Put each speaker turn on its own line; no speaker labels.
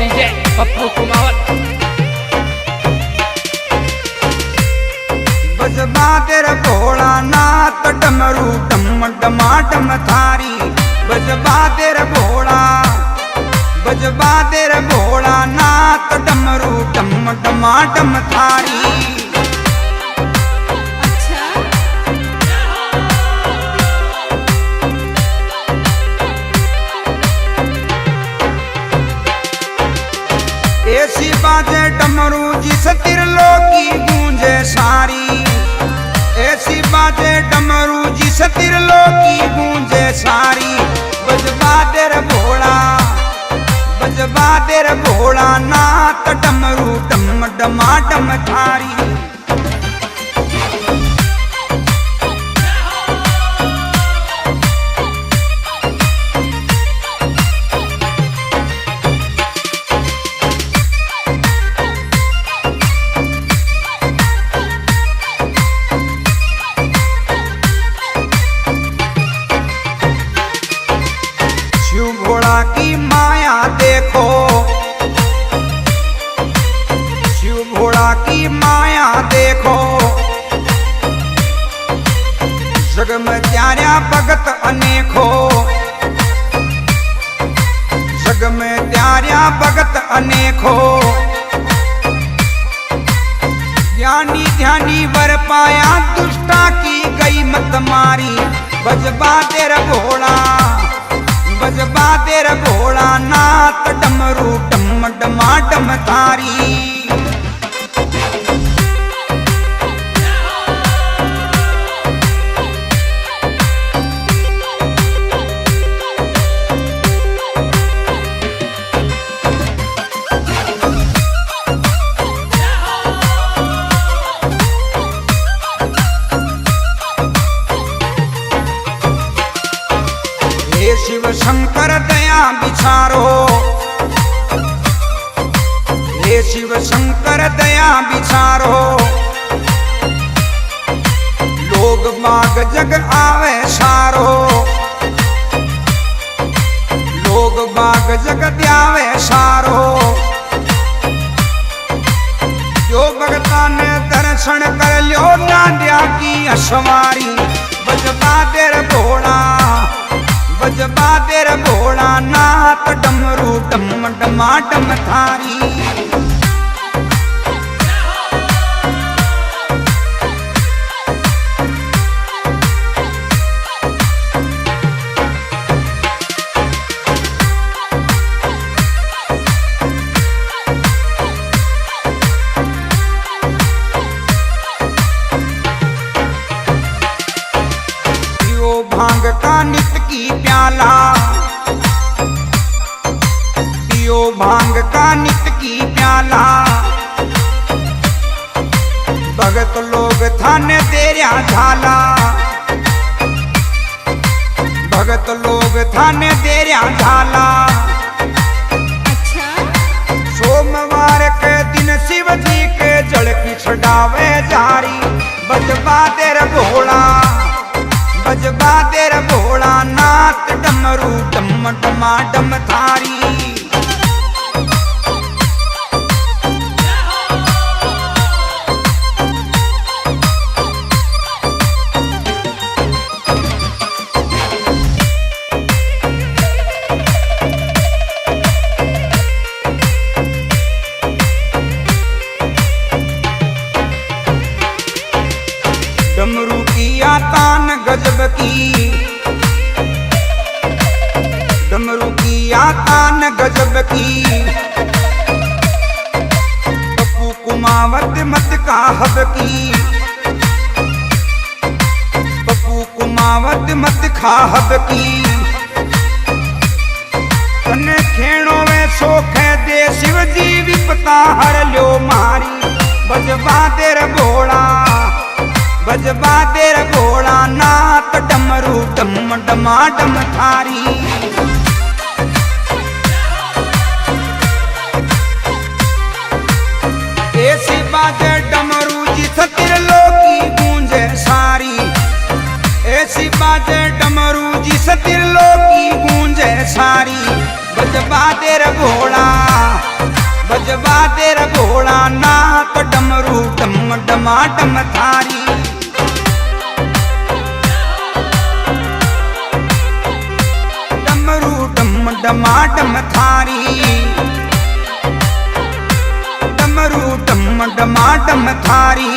DJ Pappu Kumawat.
बजबा तेरा भोलानाथ डमरू डम डमाडम थारी। बजबा तेरा भोला, बजबा तेरा भोलानाथ डमरू डम डमाडम थारी। ऐसी बाजे डमरू जिस त्रिलोकी गूंजे सारी। ऐसी बाजे डमरू जिस त्रिलोकी गूंजे सारी। बजबा तेरा भोला, बजबा तेरा भोलानाथ डमरू डम डमाडम थारी। शिव भोला की माया देखो, शिव भोला की माया देखो। जग में प्यारा भगत अनेको, जग में प्यारा भगत अनेको। ज्ञानी ध्यानी वर पाया दुष्टा की गई मत मारी। बजबा तेरा भोला, बजबा तेरा भोलानाथ डमरू डम डमाडम थारी। हे शिव शंकर दया बिचारो, हे शिव शंकर दया बिचारो। लोग बाग जग आवे सारो, लोग बाग जग द्यावे सारो। जो भगता ने दर्शन कर लियो नांद्या की अश्वारी। बजबा तेरा भोला, बजबा तेरा भोलानाथ डमरू डम डमाडम थारी। पियो भांग का नित की प्याला, पियो भांग का नित की प्याला। भगत लोग थाने तेरा झाला, भगत लोग थाने तेरा झाला। सोमवार के दिन शिव जी के जल की छड़ावे जारी। बजबा तेरा भोला, बजबा तेरा भोलानाथ डमरू डम डमाडम थारी। डमरू की आतान गजब की, डमरू की आतान गजब की। पप्पू कुमावत मत काहब की, पप्पू कुमावत मत खाहब की। तने खेणो में सोखे दे शिव जी विपता हर लो मारी। बजबा तेरा भोला, बजबा तेरा भोलानाथ डमरू डम डमाडम थारी। ऐसी बाजे डमरू जिस त्रिलोकी गूंजे सारी। ऐसी बाजे डमरू जिस त्रिलोकी गूंजे सारी। बजबा तेरा भोला, बजवा तेर भोलानाथ डमरू डम डमाडम थारी डमरू डम डमाडम थारी डमरू डम डमाडम थारी